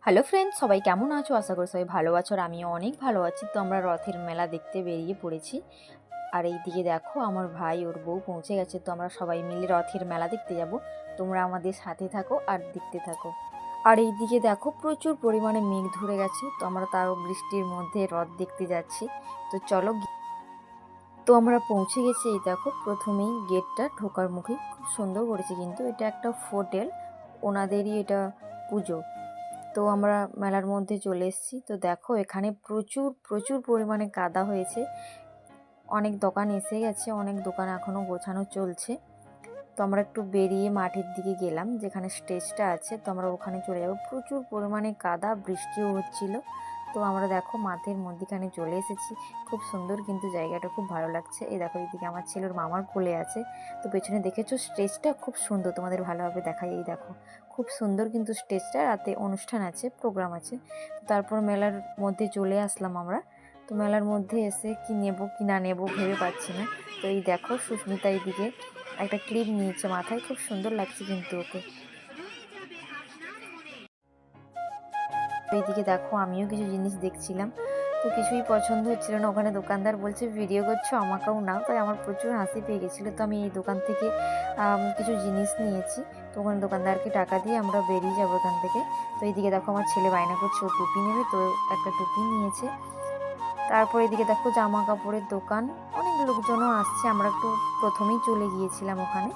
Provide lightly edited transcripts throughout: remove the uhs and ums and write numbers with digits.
Hello friends, সবাই কেমন আছো? আশা করি সবাই ভালো আছো আর আমিও অনেক ভালো আছি। তো আমরা রথের মেলা দেখতে বেরিয়ে পড়েছি। আর এইদিকে দেখো আমার ভাই ওর বউ পৌঁছে গেছে। তো আমরা সবাই মিলে রথের মেলা দেখতে যাব। তোমরা আমাদের সাথে থাকো আর দেখতে থাকো। আর এইদিকে দেখো প্রচুর পরিমাণে মেঘ ধরে গেছে। তো আমরা তারও বৃষ্টির মধ্যে রথ দেখতে যাচ্ছি। তো চলো। তো আমরা পৌঁছে গেছি। এই দেখো প্রথমেই গেটটা ঢোকার মুখে খুব সুন্দর করেছে, কিন্তু এটা একটা হোটেল, ওনাদেরই এটা পুজো। তো আমরা মেলার মধ্যে চলে এসেছি। তো দেখো এখানে প্রচুর প্রচুর পরিমাণে কাদা হয়েছে। অনেক দোকান এসে গেছে, অনেক দোকান এখনও গোছানো চলছে। তো আমরা একটু বেরিয়ে মাঠের দিকে গেলাম, যেখানে স্টেজটা আছে। তো আমরা ওখানে চলে যাব। প্রচুর পরিমাণে কাদা, বৃষ্টিও হচ্ছিল। তো আমরা দেখো মাঠের মধ্যখানে চলে এসেছি। খুব সুন্দর, কিন্তু জায়গাটা খুব ভালো লাগছে। এই দেখো এইদিকে আমার ছেলের মামার কোলে আছে। তো পেছনে দেখেছো স্টেজটা খুব সুন্দর, তোমাদের ভালোভাবে দেখাই। এই দেখো খুব সুন্দর, কিন্তু স্টেজটা রাতে অনুষ্ঠান আছে, প্রোগ্রাম আছে। তারপর মেলার মধ্যে চলে আসলাম আমরা। তো মেলার মধ্যে এসে কি নেব কি না নেব ভেবে পাচ্ছি না। তো এই দেখো সুস্মিতা এইদিকে একটা ক্লিপ নিয়েছে মাথায়, খুব সুন্দর লাগছে কিন্তু ওকে। এইদিকে দেখো আমিও কিছু জিনিস দেখছিলাম, তো কিছুই পছন্দ হচ্ছিল না। ওখানে দোকানদার বলছে ভিডিও করছো, আমাকেও নাও। তাই আমার প্রচুর হাসি পেয়ে গেছিলো। তো আমি এই দোকান থেকে কিছু জিনিস নিয়েছি। তো ওখানে দোকানদারকে টাকা দিয়ে আমরা বেরিয়ে যাবো এখান থেকে। তো এইদিকে দেখো আমার ছেলে বায়না করছে ও টুপি নেবে, তো একটা টুপি নিয়েছে। তারপর এদিকে দেখো জামা কাপড়ের দোকান, অনেক লোকজনও আসছে। আমরা একটু প্রথমেই চলে গিয়েছিলাম ওখানে।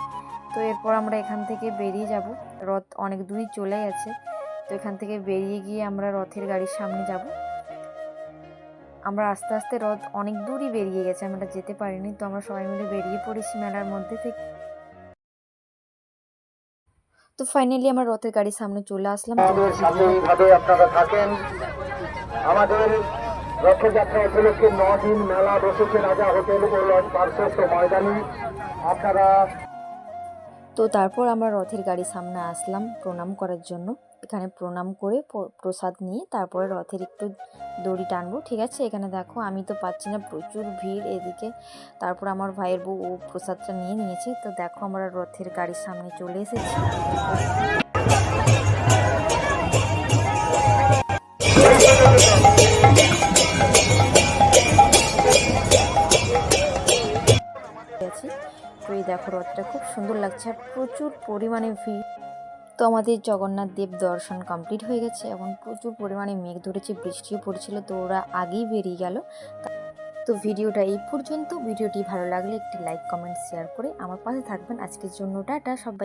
তো এরপর আমরা এখান থেকে বেরিয়ে যাব। রথ অনেক দূরই চলে গেছে। তো এখান থেকে বেরিয়ে গিয়ে আমরা রথের গাড়ির সামনে যাব। আমরা আস্তে আস্তে রথ অনেক দূরই বেরিয়ে গেছে, আমরা যেতে পারিনি। তো আমরা সবাই মিলে বেরিয়ে পড়েছি মেলার মধ্যে থেকে। তো ফাইনালি আমরা রথের গাড়ির সামনে চলে আসলাম। আমাদের সাথে এইভাবে আপনারা থাকেন। আমাদের রথযাত্রা উপলক্ষে 9 দিন মেলা বসেছে রাজা হোটেল ও লজ পার্শ্বস্থ ময়দানে। আপনারা তো তারপর আমরা রথের গাড়ির সামনে আসলাম প্রণাম করার জন্য। এখানে প্রণাম করে প্রসাদ নিয়ে তারপরে রথের একটু দড়ি টানবো, ঠিক আছে। এখানে দেখো আমি তো পাচ্ছি না, প্রচুর ভিড় এদিকে। তারপর আমার ভাইয়ের বউ ও প্রসাদটা নিয়ে নিয়েছে। তো দেখো আমরা রথের গাড়ির সামনে চলে এসেছি। তো এই দেখো রথটা খুব সুন্দর লাগছে, আর প্রচুর পরিমাণে ভিড়। তো আমাদের জগন্নাথ দেব দর্শন কমপ্লিট হয়ে গেছে। এখন প্রচুর পরিমাণে মেঘ ধরেছে, বৃষ্টিও পড়ছিল। তো ওরা আগেই বেরিয়ে গেল। তো ভিডিওটা এই পর্যন্ত। ভিডিওটি ভালো লাগলে একটি লাইক, কমেন্ট, শেয়ার করে আমার পাশে থাকবেন। আজকের জন্য টাটা সবাই।